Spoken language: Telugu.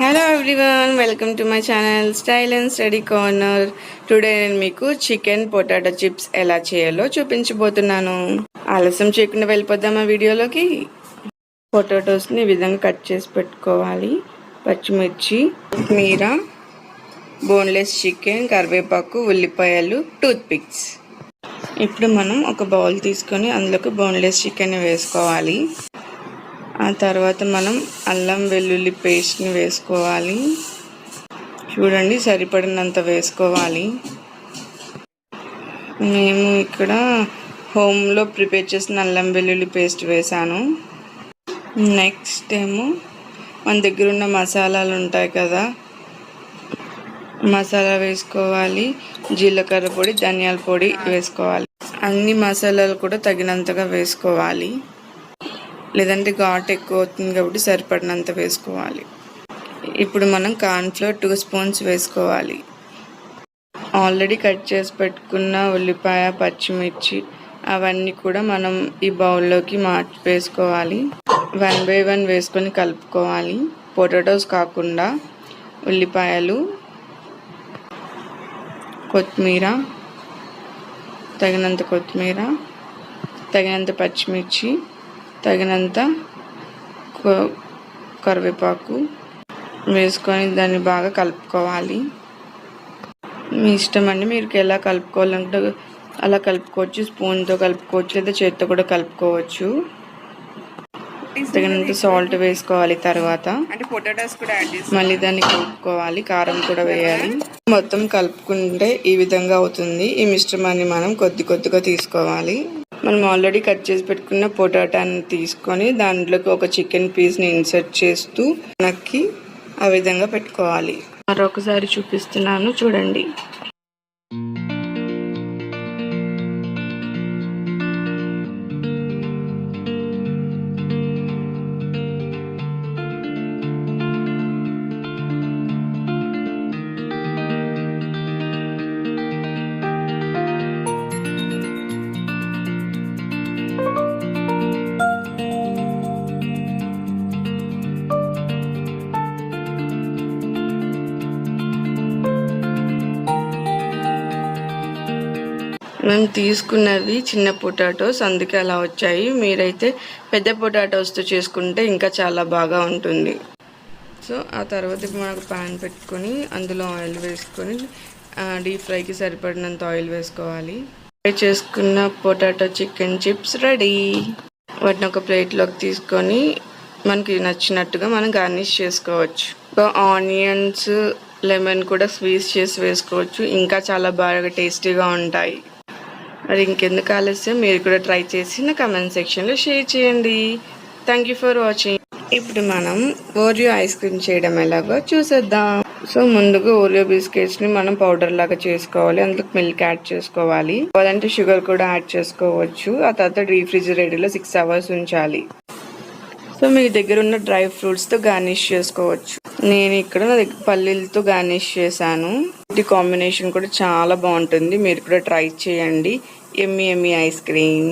Hello everyone, welcome to my channel style and study corner. Today నేను మీకు చికెన్ పొటాటో చిప్స్ ఎలా చేయాలో చూపించబోతున్నాను. ఆలస్యం చేయకుండా వెళ్ళిపోదామా వీడియోలోకి. పొటాటోస్ని ఈ విధంగా కట్ చేసి పెట్టుకోవాలి. పచ్చిమిర్చి, కొత్తిమీర, బోన్లెస్ చికెన్, కరివేపాకు, ఉల్లిపాయలు, టూత్ పిక్స్. ఇప్పుడు మనం ఒక బౌల్ తీసుకొని అందులోకి బోన్లెస్ చికెన్ వేసుకోవాలి. ఆ తర్వాత మనం అల్లం వెల్లుల్లి పేస్ట్ని వేసుకోవాలి. చూడండి, సరిపడినంత వేసుకోవాలి. మేము ఇక్కడ హోమ్లో ప్రిపేర్ చేసిన అల్లం వెల్లుల్లి పేస్ట్ వేసాను. నెక్స్ట్ ఏమో మన దగ్గర ఉన్న మసాలాలు ఉంటాయి కదా, మసాలా వేసుకోవాలి. జీలకర్ర పొడి, ధనియాల పొడి వేసుకోవాలి. అన్ని మసాలాలు కూడా తగినంతగా వేసుకోవాలి, లేదంటే ఘాట్ ఎక్కువ అవుతుంది కాబట్టి సరిపడినంత వేసుకోవాలి. ఇప్పుడు మనం కార్న్ఫ్లోర్ 2 స్పూన్స్ వేసుకోవాలి. ఆల్రెడీ కట్ చేసి పెట్టుకున్న ఉల్లిపాయ, పచ్చిమిర్చి అవన్నీ కూడా మనం ఈ బౌల్లోకి వేసుకోవాలి. 1 by 1 వేసుకొని కలుపుకోవాలి. పొటాటోస్ కాకుండా ఉల్లిపాయలు, కొత్తిమీర, తగినంత కొత్తిమీర, తగినంత పచ్చిమిర్చి, తగినంత కరివేపాకు వేసుకొని దాన్ని బాగా కలుపుకోవాలి. మీ ఇష్టం అండి, మీరు ఎలా కలుపుకోవాలంటే అలా కలుపుకోవచ్చు. స్పూన్తో కలుపుకోవచ్చు, లేదా చేతితో కూడా కలుపుకోవచ్చు. తగినంత సాల్ట్ వేసుకోవాలి. తర్వాత అంటే పొటాటోస్ కూడా యాడ్ చేసి మళ్ళీ దాన్ని కలుపుకోవాలి. కారం కూడా వేయాలి. మొత్తం కలుపుకుంటే ఈ విధంగా అవుతుంది. ఈ మిశ్రమాన్ని మనం కొద్దిగా తీసుకోవాలి. మనం ఆల్రెడీ కట్ చేసి పెట్టుకున్న పొటాటాని తీసుకొని దాంట్లోకి ఒక చికెన్ పీస్ని ఇన్సర్ట్ చేస్తూ నక్కి ఆ విధంగా పెట్టుకోవాలి. మరొకసారి చూపిస్తున్నాను, చూడండి. మేము తీసుకున్నవి చిన్న పొటాటోస్, అందుకే అలా వచ్చాయి. మీరైతే పెద్ద పొటాటోస్తో చేసుకుంటే ఇంకా చాలా బాగా ఉంటుంది. సో ఆ తర్వాత ఇప్పుడు మనకు ప్యాన్ పెట్టుకొని అందులో ఆయిల్ వేసుకొని డీప్ ఫ్రైకి సరిపడినంత ఆయిల్ వేసుకోవాలి. ఫ్రై చేసుకున్న పొటాటో చికెన్ చిప్స్ రెడీ. వాటిని ఒక ప్లేట్లోకి తీసుకొని మనకి నచ్చినట్టుగా మనం గార్నిష్ చేసుకోవచ్చు. ఆనియన్స్, లెమన్ కూడా స్క్వీజ్ చేసి వేసుకోవచ్చు. ఇంకా చాలా బాగా టేస్టీగా ఉంటాయి. మరి ఇంకెందుకు ఆలస్యం, మీరు కూడా ట్రై చేసి నా కమెంట్ సెక్షన్లో షేర్ చేయండి. Thank you for watching. ఇప్పుడు మనం ఓరియో ఐస్ క్రీమ్ చేయడం ఎలాగో చూసేద్దాం. సో ముందుగా ఓరియో బిస్కెట్స్ని మనం పౌడర్ లాగా చేసుకోవాలి. అందులో మిల్క్ యాడ్ చేసుకోవాలి. లేదంటే షుగర్ కూడా యాడ్ చేసుకోవచ్చు. ఆ తర్వాత రీఫ్రిజిరేటర్లో 6 hours ఉంచాలి. సో మీ దగ్గర ఉన్న డ్రై ఫ్రూట్స్తో గార్నిష్ చేసుకోవచ్చు. నేను ఇక్కడ నా దగ్గర పల్లీలతో గార్నిష్ చేశాను. ఈ కాంబినేషన్ కూడా చాలా బాగుంటుంది. మీరు కూడా ట్రై చేయండి. Emmy ice cream.